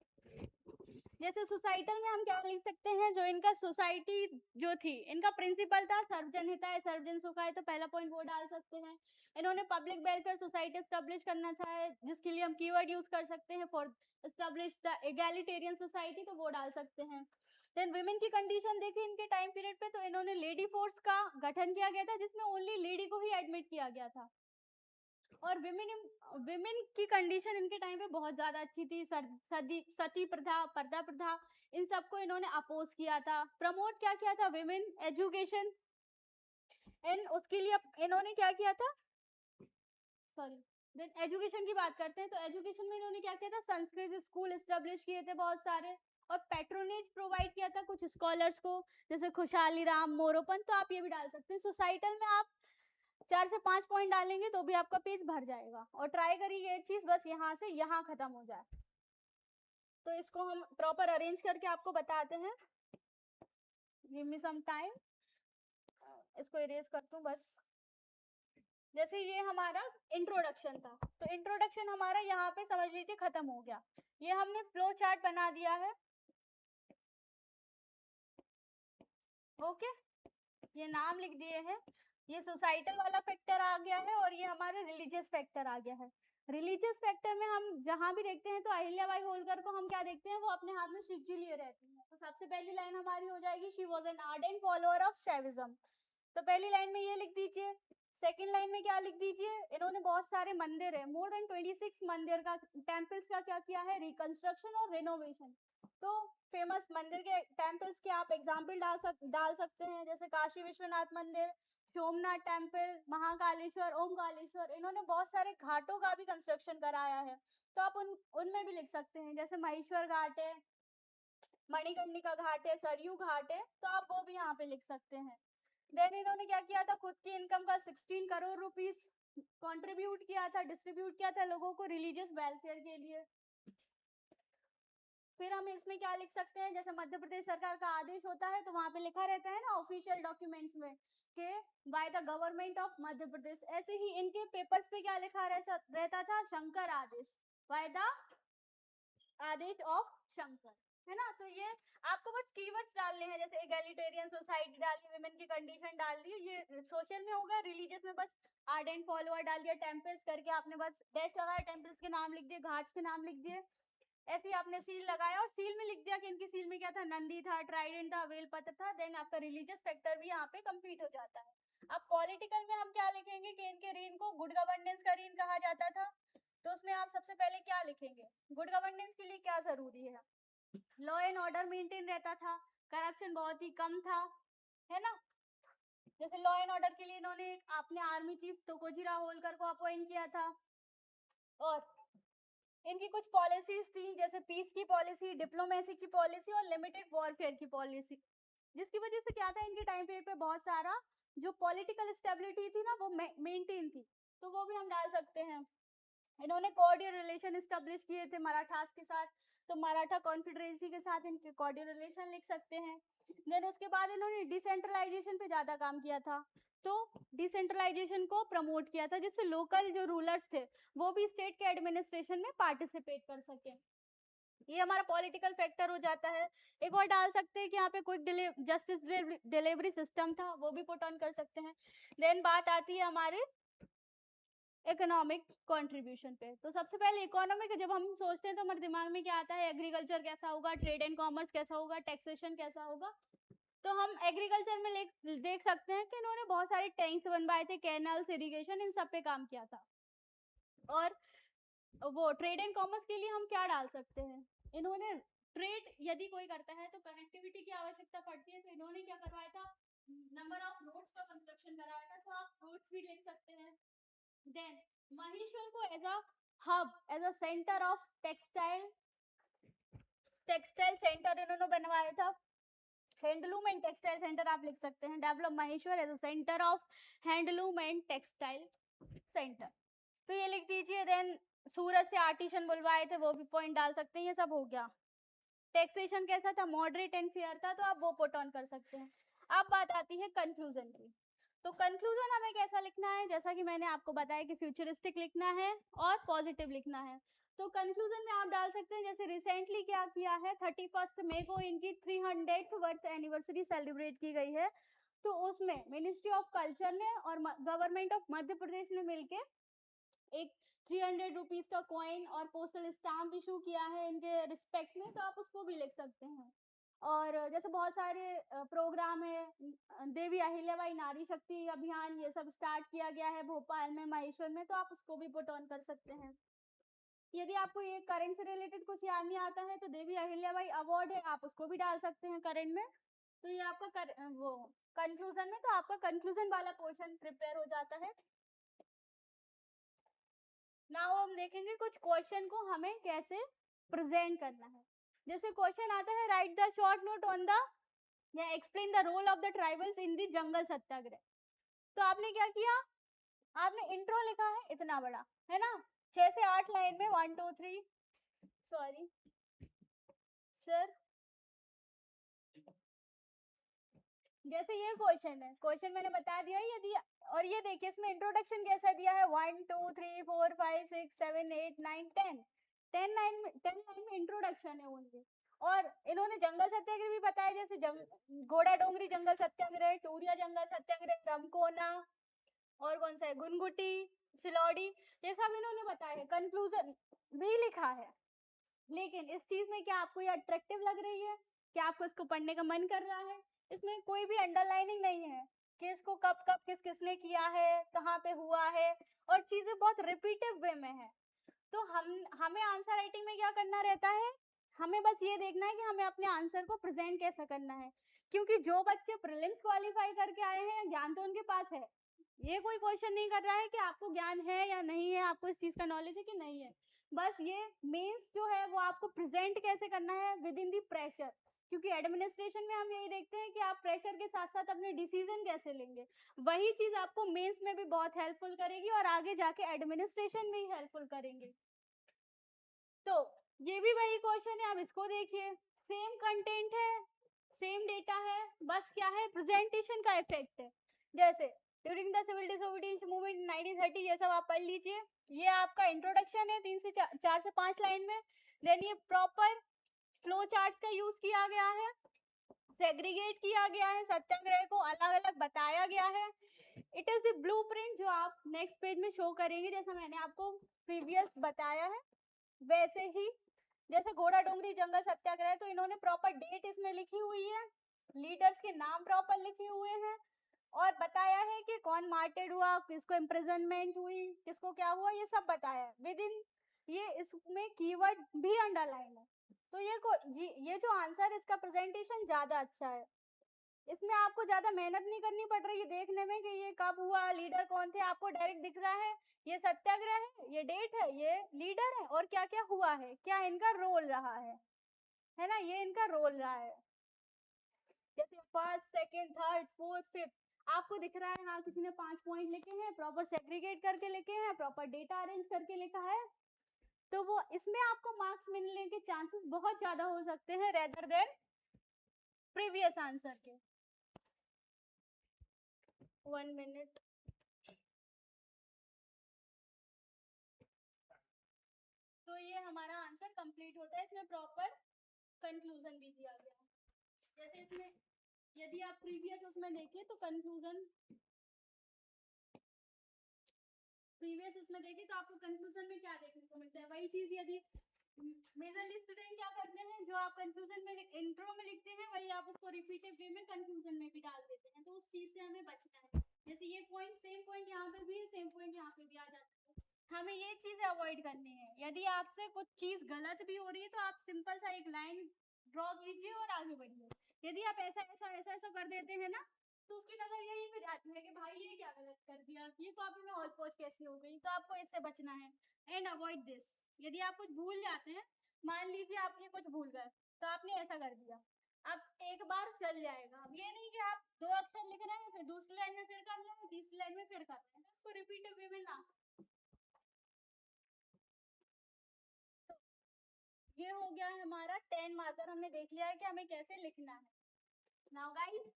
जैसे सोसाइटल में हम क्या लिख सकते हैं, जो इनका सोसाइटी जो थी, इनका प्रिंसिपल था सर्वजन हिताय सर्वजन सुखाय, तो पहला पॉइंट वो डाल सकते हैं। इन्होंने पब्लिक वेलफेयर सोसाइटी एस्टेब्लिश करना चाहे, जिसके लिए हम कीवर्ड यूज कर सकते हैं फॉर एस्टेब्लिश द एगैलिटेरियन सोसाइटी, तो वो डाल सकते हैं। देन विमेन की कंडीशन देखिए इनके टाइम पीरियड पे, तो इन्होंने लेडी फोर्स का गठन किया गया था, जिसमें ओनली लेडी को ही एडमिट किया गया था। और विमेन की कंडीशन इनके टाइम पे बहुत ज्यादा अच्छी थी। सती प्रथा, पर्दा प्रथा, इन सबको इन्होंने अपोज किया था। प्रमोट क्या किया था, विमेन एजुकेशन, एंड उसके लिए इन्होंने क्या किया था, सॉरी, देन एजुकेशन की बात करते हैं, तो एजुकेशन में इन्होंने क्या किया था, संस्कृत स्कूल एस्टेब्लिश किए थे बहुत सारे, और पैट्रोनेज प्रोवाइड किया था कुछ स्कॉलर्स को, जैसे खुशहाली राम, मोरोपन, तो आप ये भी डाल सकते हैं। सोसाइटल में आप 4 से 5 पॉइंट डालेंगे तो भी आपका पेज भर जाएगा। और ट्राई करिए ये चीज बस यहाँ से यहाँ खत्म हो जाए। तो इसको हम प्रॉपर अरेंज करके आपको बताते हैं। गिव मी सम टाइम, इसको इरेज कर दूं बस। जैसे ये हमारा इंट्रोडक्शन था, तो इंट्रोडक्शन हमारा यहाँ पे समझ लीजिए खत्म हो गया। ये हमने फ्लो चार्ट बना दिया है, ओके, ये नाम लिख दिए हैं। ये सोसाइटल वाला फैक्टर आ गया है, और ये हमारा रिलीजियस फैक्टर आ गया है। रिलीजियस फैक्टर में हम जहां भी देखते हैं, तो अहिल्याबाई होलकर को हम क्या देखते हैं, वो अपने हाथ में शिव जी लिए रहती हैं। तो सबसे पहली लाइन हमारी हो जाएगी, she was an ardent follower of Shaivism. तो पहली लाइन में ये लिख दीजिए। सेकंड लाइन में क्या लिख दीजिए, इन्होंने बहुत सारे मंदिर है, मोर देन 26 मंदिर का, टेम्पल्स का क्या किया है, रिकंस्ट्रक्शन और रिनोवेशन। तो फेमस मंदिर के टेम्पल्स के आप एग्जाम्पल डाल सकते हैं, जैसे काशी विश्वनाथ मंदिर, सोमनाथ टेम्पल, महाकालेश्वर, ओमकालेश्वर। इन्होंने बहुत सारे घाटों का भी कंस्ट्रक्शन कराया है, तो आप उनमें भी लिख सकते हैं, जैसे महेश्वर घाट है, मणिकर्णिका घाट है, सरयू घाट है, तो आप वो भी यहाँ पे लिख सकते हैं। देन इन्होंने क्या किया था, खुद की इनकम का 16 करोड़ रुपीस कंट्रीब्यूट किया था, डिस्ट्रीब्यूट किया था लोगों को रिलीजियस वेलफेयर के लिए। फिर हम इसमें क्या लिख सकते हैं, जैसे मध्य प्रदेश सरकार का आदेश होता है, तो वहां पे लिखा रहता है ना ऑफिशियल डॉक्यूमेंट्स में कि by the Government of Madhya Pradesh. ऐसे ही इनके पेपर्स पे क्या लिखा रहता था, शंकर आदेश, बाय द आदेश ऑफ शंकर, है ना। तो ये आपको बस कीवर्ड्स डालने हैं, जैसे एगैलिटेरियन सोसाइटी डाली, विमेन की कंडीशन डाल दी, ये सोशल में होगा। रिलीजियस में बस आर्डेंट फॉलोअर डाल दिया, टेम्पल्स करके आपने बस डैश लगाया, टेम्पल्स के नाम लिख दिए, घाट्स के नाम लिख दिए। ऐसे ही आपने सील लगाया, और सील में लिख दिया कि इनकी सील में क्या था, नंदी था, ट्राइडेंट था, वेलपत्र था। देन आपका रिलीजियस फैक्टर भी यहाँ पे कंप्लीट हो जाता है। अब पॉलिटिकल में हम क्या लिखेंगे कि इनके रीन को गुड गवर्नेंस का रीन कहा जाता था, तो उसमें आप सबसे पहले क्या लिखेंगे, गुड गवर्नेंस के लिए क्या जरूरी है, लॉ एंड ऑर्डर मेंटेन रहता था, करप्शन बहुत ही कम था, है ना। जैसे लॉ एंड ऑर्डर के लिए इन्होंने अपने आर्मी चीफ तोकोजीराव होलकर को अपॉइंट किया था। और इनकी कुछ पॉलिसीज थी, जैसे पीस की पॉलिसी, डिप्लोमेसी की पॉलिसी और लिमिटेड वॉरफेयर की पॉलिसी, जिसकी वजह से क्या था, इनके टाइम पीरियड पे बहुत सारा जो पॉलिटिकल स्टेबिलिटी थी ना, वो मेंटेन थी, तो वो भी हम डाल सकते हैं। इन्होंने कॉर्डियल रिलेशन स्टेब्लिश किए थे मराठास के साथ, तो मराठा कॉन्फेडरेसी के साथ इनके कॉर्डियल रिलेशन लिख सकते हैं। देन उसके बाद इन्होंने डिसेंट्रलाइजेशन पे ज्यादा काम किया था, तो डिसेंट्रलाइजेशन को प्रमोट किया था, जिससे लोकल जो रूलर्स थे वो भी स्टेट के एडमिनिस्ट्रेशन में पार्टिसिपेट कर सके। ये हमारा पॉलिटिकल फैक्टर हो जाता है। एक और डाल सकते हैं कि यहाँ पे क्विक जस्टिस डिलीवरी सिस्टम था, वो भी पुट ऑन कर सकते हैं। देन बात आती है हमारे इकोनॉमिक कंट्रीब्यूशन पे। तो सबसे पहले इकोनॉमिक जब हम सोचते हैं तो हमारे दिमाग में क्या आता है, एग्रीकल्चर कैसा होगा, ट्रेड एंड कॉमर्स कैसा होगा, टैक्सेशन कैसा होगा। तो हम एग्रीकल्चर में देख सकते हैं कि इन्होंने बहुत सारे टैंक्स बनवाए थे, कैनल्स, इरिगेशन, इन सब पे काम किया था। और वो ट्रेड एंड कॉमर्स के लिए हम क्या डाल सकते हैं, इन्होंने ट्रेड यदि कोई करता है तो कनेक्टिविटी की आवश्यकता पड़ती है, तो इन्होंने क्या करवाया था, नंबर ऑफ रोड्स का कंस्ट्रक्शन कराया था, तो आप रोड्स भी लिख सकते हैं। देन महेश्वर को as a hub, as a centre of textile centre इन्होंने बनवाया था। हैंडलूम एंड टेक्सटाइल सेंटर आप लिख सकते हैं, develop Maheshwar as a centre of handloom and textile centre, तो ये लिख दीजिए। देन सूरत से आर्टिशन बुलवाए थे, वो भी पॉइंट डाल सकते हैं। ये सब हो गया। टैक्सेशन कैसा था, मॉडरेट एंड फेयर था, तो आप वो पुट ऑन कर सकते हैं। अब बात आती है कंक्लूजन की। तो कंक्लूजन हमें कैसा लिखना है, जैसा कि मैंने आपको बताया कि फ्यूचरिस्टिक लिखना है और पॉजिटिव लिखना है। तो कंक्लूजन में आप डाल सकते हैं जैसे रिसेंटली क्या किया है, 31 मई को इनकी 300th बर्थ एनिवर्सरी सेलिब्रेट की गई है। तो उसमें मिनिस्ट्री ऑफ कल्चर ने और गवर्नमेंट ऑफ मध्य प्रदेश ने मिलके एक 300 रुपीज का कॉइन और पोस्टल स्टाम्प इशू किया है इनके रिस्पेक्ट में, तो आप उसको भी लिख सकते हैं। और जैसे बहुत सारे प्रोग्राम है, देवी अहिल्याबाई नारी शक्ति अभियान, ये सब स्टार्ट किया गया है भोपाल में, महेश्वर में, तो आप उसको भी पुट ऑन कर सकते हैं। यदि आपको ये करंट से रिलेटेड कुछ याद नहीं आता है तो देवी अहिल्याबाई अवार्ड है, आप उसको भी डाल सकते हैं करंट में। तो ये आपका वो कंक्लूजन में, तो आपका कंक्लूजन वाला पोर्शन प्रिपेयर हो जाता है। नाउ हम देखेंगे कुछ क्वेश्चन को हमें कैसे प्रेजेंट करना है। जैसे क्वेश्चन आता है write the short note on the या explain the role of the tribals in the jungle satyagraha. तो आपने क्या किया, आपने इंट्रो लिखा है इतना बड़ा, है ना, 6 से 8 लाइन में, 1 2 3, सॉरी सर, जैसे ये क्वेश्चन है, क्वेश्चन मैंने बता दिया यदि, और ये देखिए इसमें इंट्रोडक्शन कैसा दिया है, 1 2 3 4 5 6 7 8 9 10 लाइन में इंट्रोडक्शन है उनकी। और इन्होंने जंगल सत्याग्रह भी बताया, जैसे घोड़ा डोंगरी जंगल सत्याग्रह, टूरिया जंगल सत्याग्रह, रमकोना, और कौन सा है, गुनगुटी, सिलौड़ी, ये सब इन्होंने बताया है। कंक्लूजन भी लिखा है, लेकिन इस चीज में क्या आपको ये अट्रैक्टिव लग रही है, क्या आपको इसको पढ़ने का मन कर रहा है? इसमें कोई भी अंडरलाइनिंग नहीं है कि इसको कब कब किस किसने किया है, कहाँ पे हुआ है, और चीजें बहुत रिपीटिव वे में है। तो हमें आंसर राइटिंग में क्या करना रहता है, हमें बस ये देखना है कि हमें अपने आंसर को प्रेजेंट कैसे करना है। क्योंकि जो बच्चे प्रीलिम्स क्वालिफाई करके आए हैं, ज्ञान तो उनके पास है, ये कोई क्वेश्चन नहीं कर रहा है कि आपको ज्ञान है या नहीं है, आपको इस चीज का नॉलेज है कि नहीं है। बस ये मेंस जो है वो आपको प्रेजेंट कैसे करना है विद इन दी प्रेशर। क्योंकि एडमिनिस्ट्रेशन में हम यही देखते हैं कि आप प्रेशर के साथ साथ अपने डिसीजन कैसे लेंगे, वही चीज आपको मेंस में भी बहुत हेल्पफुल करेगी और आगे जाके एडमिनिस्ट्रेशन में ही हेल्पफुल करेंगे। तो ये भी वही क्वेश्चन है, आप इसको देखिए, सेम कंटेंट है, सेम डेटा है, बस क्या है, प्रेजेंटेशन का इफेक्ट है। जैसे during the civil disobedience movement 1930, ये सब आप पढ़ लीजिए। ये आपका इंट्रोडक्शन है 3 से 4 से 5 लाइन में। देन ये प्रॉपर फ्लो चार्ट्स का यूज किया गया है, सेग्रीगेट किया गया है, सत्याग्रह को अलग अलग बताया गया है। इट इज द ब्लूप्रिंट जो आप नेक्स्ट पेज में शो करेंगे, जैसा मैंने आपको प्रीवियस बताया है वैसे ही। जैसे घोड़ा डोंगरी जंगल सत्याग्रह, तो इन्होंने प्रॉपर डेट इसमें लिखी हुई है, लीडर्स के नाम प्रॉपर लिखे हुए हैं, और बताया है कि कौन मार्टेड हुआ, किसको इम्प्रिजनमेंट हुई, किसको क्या हुआ, ये सब बताया है विद इन। ये इसमें कीवर्ड भी अंडरलाइन है। तो ये जो आंसर, इसका प्रेजेंटेशन ज्यादा अच्छा है। इसमें आपको ज्यादा मेहनत नहीं करनी पड़ रही है देखने में कि ये कब हुआ, लीडर कौन थे, आपको डायरेक्ट दिख रहा है ये सत्याग्रह है, ये डेट है, ये लीडर है, और क्या क्या हुआ है, क्या इनका रोल रहा है ना, ये इनका रोल रहा है। जैसे first, second, third, fourth, fifth, आपको दिख रहा है, हाँ किसी ने 5 पॉइंट लिखे हैं, प्रॉपर सेग्रीगेट करके लिखे हैं, प्रॉपर डेटा अरेंज करके लिखा है, तो वो इसमें आपको मार्क्स मिलने के चांसेस बहुत ज्यादा हो सकते हैं रेदर देन प्रीवियस आंसर के। 1 मिनट। तो ये हमारा आंसर कंप्लीट होता है, इसमें प्रॉपर कंक्लूजन भी दिया गया है। जैसे इसमें यदि आप प्रीवियस उसमें देखें तो कंक्लूजन, प्रीवियस इसमें देखें तो आपको कंक्लूजन में क्या देखने को मिलता है, वही चीज यदि मेजरली स्टूडेंट क्या करते हैं, जो आप कंक्लूजन में इंट्रो में लिखते हैं वही आप उसको रिपीटेड वे में कंक्लूजन में भी डाल देते हैं, तो उस चीज से हमें बचना है। जैसे ये पॉइंट, सेम पॉइंट यहाँ पे भी है, सेम पॉइंट यहाँ पे भी आ जाता है, हमें ये चीजें अवॉइड करनी है। यदि आपसे कुछ चीज गलत भी हो रही है तो आप सिंपल सा एक लाइन ड्रॉ कीजिए और आगे बढ़िए। यदि आप ऐसा ऐसा ऐसा ऐसा कर देते हैं ना, तो उसकी नजर यही पे जाती है कि भाई ये क्या गलत कर दिया, ये कॉपी में हौच पौच कैसी हो गई, तो आपको इससे बचना है एंड अवॉइड दिस। यदि आप कुछ भूल जाते हैं, मान लीजिए आप ये कुछ भूल गए, तो आपने ऐसा कर दिया, अब एक बार चल जाएगा। अब ये नहीं कि आप 2 अक्षर लिख रहे हैं, फिर दूसरी लाइन में फिर कर रहे हैं, तीसरी लाइन में फिर कर रहे हैं, तो इसको रिपीटेड वे में ना। ये हो गया है हमारा 10 मार्कर, हमने देख लिया है कि हमें कैसे लिखना है। नाउ गाइस,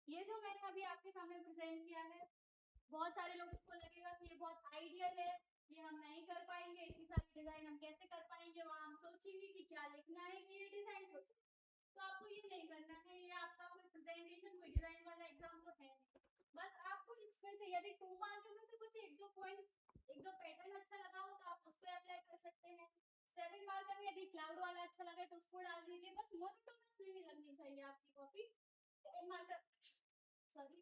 ये जो मैंने अभी आपके सामने प्रेजेंट किया है, बहुत सारे लोगों को लगेगा कि ये बहुत आइडियल है, ये हम नहीं कर पाएंगे, इतनी सारी डिजाइन हम कैसे कर पाएंगे, वहां हम सोचेंगे कि क्या लिखना है कि ये डिजाइन सोचेंगे। तो आपको ये नहीं करना है, ये आपका कोई प्रेजेंटेशन कोई डिजाइन वाला एग्जाम तो है नहीं। बस आपको इसमें से यदि 2 मार्क में से कुछ एक दो पॉइंट्स, एक दो पैटर्न अच्छा लगा हो तो आप उसको अप्लाई कर सकते हैं। 7 मार्क में यदि क्लाउड वाला अच्छा लगे तो उसको डाल दीजिए। बस मोनोटोनस में भी लगनी चाहिए आपकी कॉपी। 10 mark, sorry